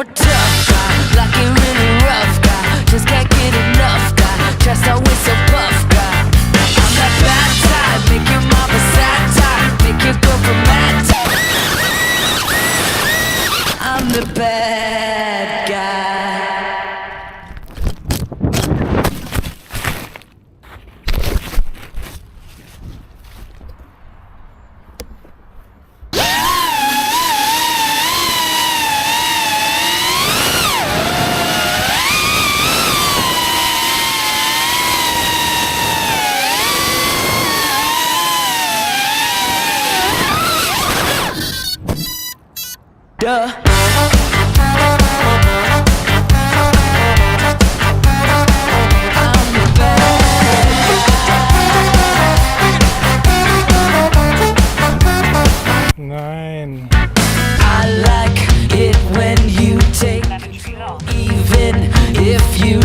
a tough guy, like a really rough guy. Just can't get enough guy, just always so buff guy. I'm that bad type, make your mama sad type, make your girlfriend mad type. I'm the bad guy. Duh. I'm the bad. 9. I like it when you take control, even if you